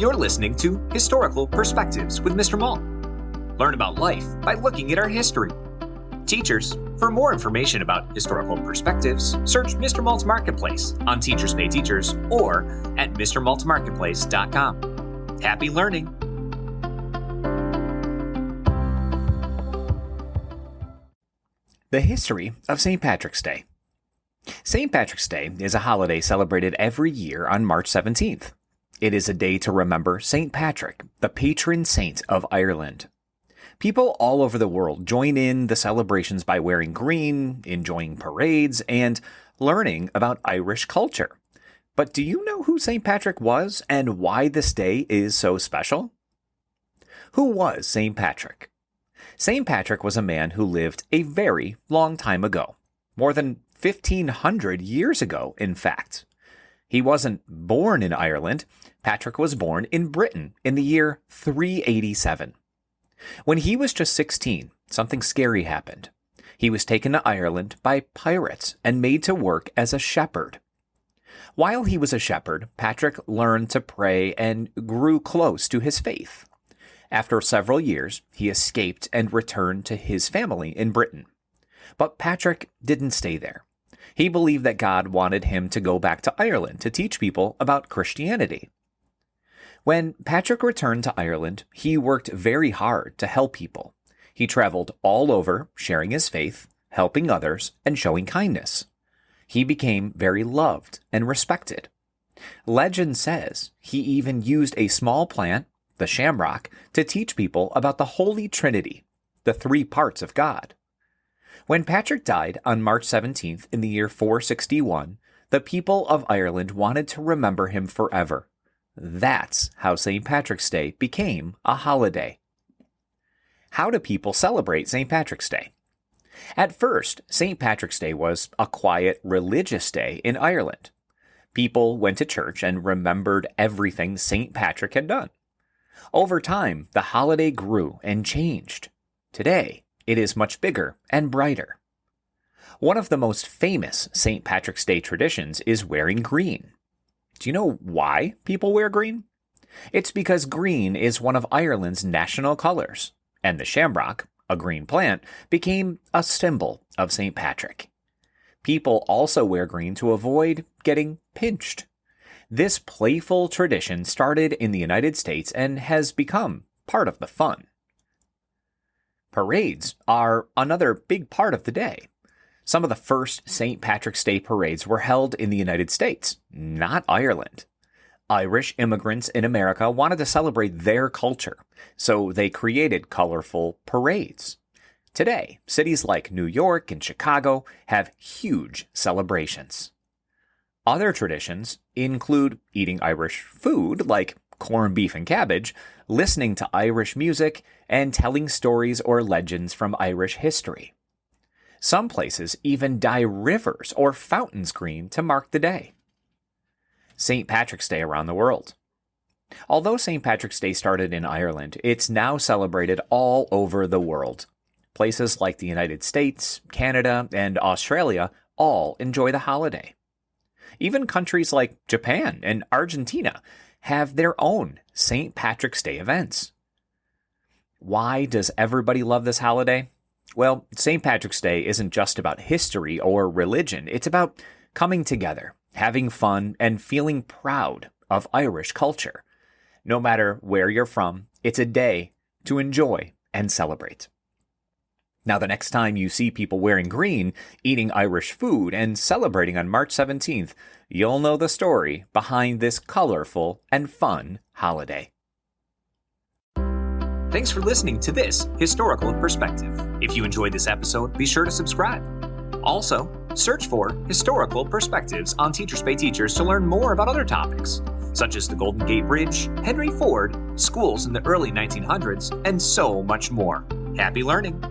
You're listening to Historical Perspectives with Mr. Malt. Learn about life by looking at our history. Teachers, for more information about historical perspectives, search Mr. Malt's Marketplace on Teachers Pay Teachers or at mrmaltmarketplace.com. Happy learning! The history of St. Patrick's Day. St. Patrick's Day is a holiday celebrated every year on March 17th. It is a day to remember St. Patrick, the patron saint of Ireland. People all over the world join in the celebrations by wearing green, enjoying parades, and learning about Irish culture. But do you know who St. Patrick was and why this day is so special? Who was St. Patrick? St. Patrick was a man who lived a very long time ago, more than 1,500 years ago, in fact. He wasn't born in Ireland. Patrick was born in Britain in the year 387. When he was just 16, something scary happened. He was taken to Ireland by pirates and made to work as a shepherd. While he was a shepherd, Patrick learned to pray and grew close to his faith. After several years, he escaped and returned to his family in Britain. But Patrick didn't stay there. He believed that God wanted him to go back to Ireland to teach people about Christianity. When Patrick returned to Ireland, he worked very hard to help people. He traveled all over, sharing his faith, helping others, and showing kindness. He became very loved and respected. Legend says he even used a small plant, the shamrock, to teach people about the Holy Trinity, the three parts of God. When Patrick died on March 17th in the year 461, the people of Ireland wanted to remember him forever. That's how St. Patrick's Day became a holiday. How do people celebrate St. Patrick's Day? At first, St. Patrick's Day was a quiet religious day in Ireland. People went to church and remembered everything St. Patrick had done. Over time, the holiday grew and changed. Today, it is much bigger and brighter. One of the most famous St. Patrick's Day traditions is wearing green. Do you know why people wear green? It's because green is one of Ireland's national colors, and the shamrock, a green plant, became a symbol of St. Patrick. People also wear green to avoid getting pinched. This playful tradition started in the United States and has become part of the fun. Parades are another big part of the day. Some of the first St. Patrick's Day parades were held in the United States, not Ireland. Irish immigrants in America wanted to celebrate their culture, so they created colorful parades. Today, cities like New York and Chicago have huge celebrations. Other traditions include eating Irish food, like corned beef and cabbage, listening to Irish music, and telling stories or legends from Irish history. Some places even dye rivers or fountains green to mark the day. St. Patrick's Day around the world. Although St. Patrick's Day started in Ireland, it's now celebrated all over the world. Places like the United States, Canada, and Australia all enjoy the holiday. Even countries like Japan and Argentina have their own St. Patrick's Day events. Why does everybody love this holiday? Well, St. Patrick's Day isn't just about history or religion. It's about coming together, having fun, and feeling proud of Irish culture. No matter where you're from, it's a day to enjoy and celebrate. Now, the next time you see people wearing green, eating Irish food, and celebrating on March 17th, you'll know the story behind this colorful and fun holiday. Thanks for listening to this Historical Perspective. If you enjoyed this episode, be sure to subscribe. Also, search for Historical Perspectives on Teachers Pay Teachers to learn more about other topics, such as the Golden Gate Bridge, Henry Ford, schools in the early 1900s, and so much more. Happy learning!